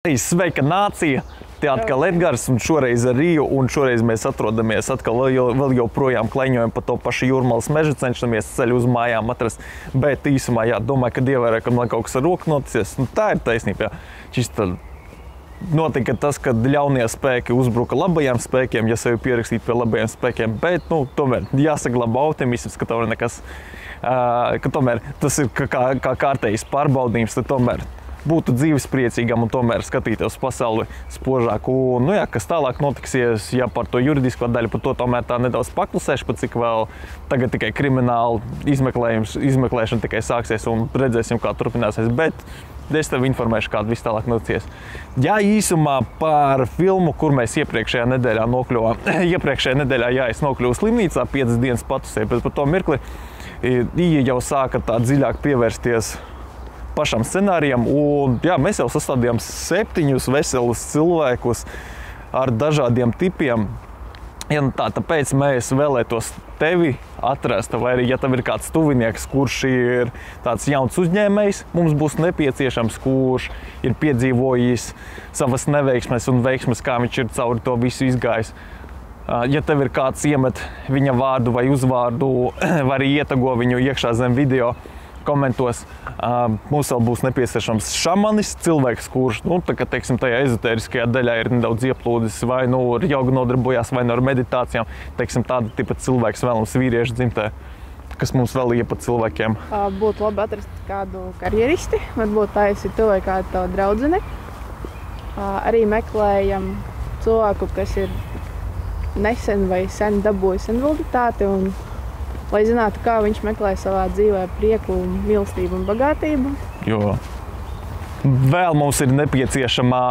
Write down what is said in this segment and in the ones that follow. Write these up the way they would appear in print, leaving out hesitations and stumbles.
Sveika nācija! Te atkal Edgars un šoreiz ar Riju, un šoreiz mēs atrodamies atkal vēl joprojām kleņojam pa to pašu Jūrmalas mežu, cenšamies ceļu uz mājām atrast, bet īsumā, jā, domāju, kad ievēroju, ka man kaut kas ar roku noticies, tā ir taisnība, jā. Čista notika tas, kad ļaunie spēki uzbruka labajiem spēkiem, ja sevi pierakstīt pie labajiem spēkiem, bet, tomēr jāsaglabā optimisms, ka tomēr nekas, ka tomēr tas ir kā kārtējs pārbaudījums, tad tomēr būtu dzīves priecīgam un tomēr skatīties pasauli spožāk. Un, jā, kas tālāk notiksies, ja par to juridisko daļu, par to tomēr tā nedaudz paklusēšu, pat cik vēl tagad tikai krimināla izmeklēšana tikai sāksies un redzēsim, kā turpināsies. Bet es tev informēšu, kāda viss tālāk notiksies. Jā, īsumā par filmu, kur mēs iepriekšējā nedēļā nokļuvām. Iepriekšējā nedēļā, jā, es nokļuvu slimnīcā, 5 dienas patusēju, bet par to mirkli Ija jau sāka tā dziļāk pievērsties pašam scenārijam, un jā, mēs jau sastādījām 7 veselus cilvēkus ar dažādiem tipiem. Ja, tāpēc mēs vēlētos tevi atrast, vai arī, ja tev ir kāds tuvinieks, kurš ir tāds jauns uzņēmējs, mums būs nepieciešams, kurš ir piedzīvojis savas neveiksmes un veiksmes, kā viņš ir cauri to visu izgājis. Ja tev ir kāds iemet viņa vārdu vai uzvārdu, vai arī ietago viņu iekšā zem video komentos, mums vēl būs nepieciešams šamanis, cilvēks, kurš, teiksim, tajā ezotēriskajā daļā ir nedaudz ieplūdis, vai ar jogu nodarbojās, vai ar meditācijām. Teiksim, tāda tipa cilvēks vēlams vīriešu dzimtē, kas mums vēl ir pat cilvēkiem. Būtu labi atrast kādu karjeristi, varbūt tā esi tu vai kādu tavu draudzeni. Arī meklējam cilvēku, kas ir nesen vai sen dabūjis invaliditāti, un lai zinātu, kā viņš meklē savā dzīvē prieku, mīlestību un bagātību. Jo vēl mums ir nepieciešama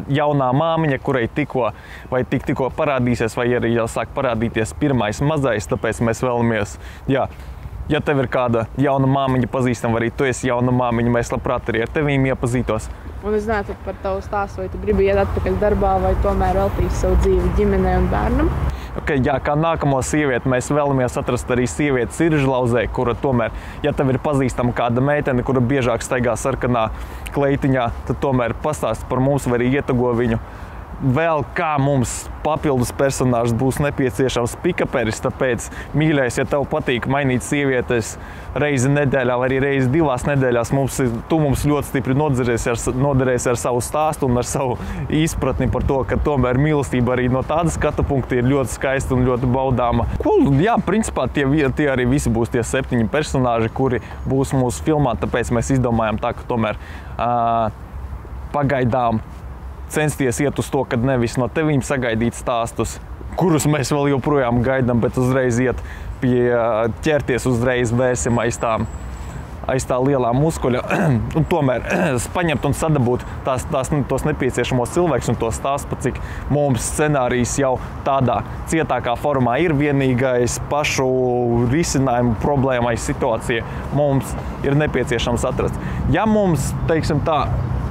jaunā māmiņa, kurai tikko parādīsies, vai arī jau sāk parādīties pirmais mazais, tāpēc mēs vēlamies, jā, ja tev ir kāda jauna māmiņa pazīstama, arī tu esi jauna māmiņa, mēs labprāt arī ar tevīm iepazītos. Un es zinātu par tavu stāstu, vai tu gribi iet atpakaļ darbā, vai tomēr veltīsi savu dzīvi ģimenei un bērnam. Jā, kā nākamo sievieti, mēs vēlamies atrast arī sievieti Siržlauzē, kura tomēr, ja tev ir pazīstama kāda meitene, kura biežāk staigā sarkanā kleitiņā, tad tomēr pastāst par mums vai arī ietago viņu. Vēl kā mums papildus personāžs būs nepieciešams pikaperis, tāpēc, mīļais, ja tev patīk mainīt sievietes reizi nedēļā vai arī reizi 2 nedēļās, tu mums ļoti stipri noderēsi ar savu stāstu un ar savu izpratni par to, ka tomēr mīlestība arī no tāda skatu punkta ir ļoti skaista un ļoti baudāma. Jā, principā tie arī visi būs tie 7 personāži, kuri būs mūsu filmā, tāpēc mēs izdomājam tā, ka tomēr pagaidām censties iet uz to, kad nevis no tevīm sagaidīt stāstus, kurus mēs vēl joprojām gaidām, bet uzreiz ķerties uzreiz vērsim aiz tā lielā muskuļa. Un tomēr paņemt un sadabūt tos nepieciešamos cilvēkus un to stāstu, cik mums scenārijs jau tādā cietākā formā ir vienīgais pašu risinājumu problēmai situācija. Mums ir nepieciešams atrast. Ja mums, teiksim tā,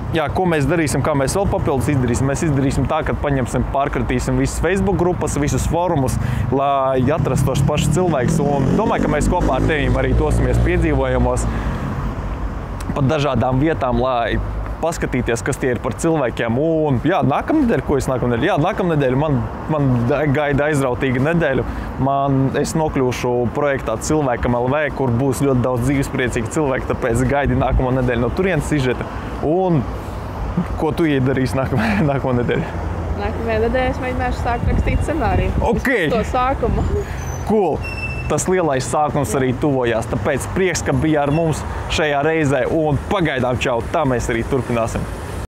jā, ko mēs darīsim, kā mēs vēl papildus izdarīsim? Mēs izdarīsim tā, ka pārkratīsim visas Facebook grupas, visus forumus, lai atrastu tos pašus cilvēkus. Un domāju, ka mēs kopā ar tevīm arī dosimies piedzīvojumos pa dažādām vietām, lai paskatīties, kas tie ir par cilvēkiem. Un jā, nākamnedēļ, ko es nākamnedēļ? Jā, nākamnedēļ man gaida aizrautīga nedēļa. Es nokļūšu projektā Cilvēkam LV, kur būs ļoti daudz dzīvespriecīgi cilvēki, tāpēc gaidi nākamo nedēļu no turienes sižeta. Un ko tu iedarīsi nākamo nedēļu? Nākamajā nedēļā es mēģināšu sākt rakstīt scenāriju. Ok! To sākumu. Cool! Tas lielais sākums arī tuvojās, tāpēc prieks, ka bija ar mums šajā reizē, un pagaidām čau, tā mēs arī turpināsim.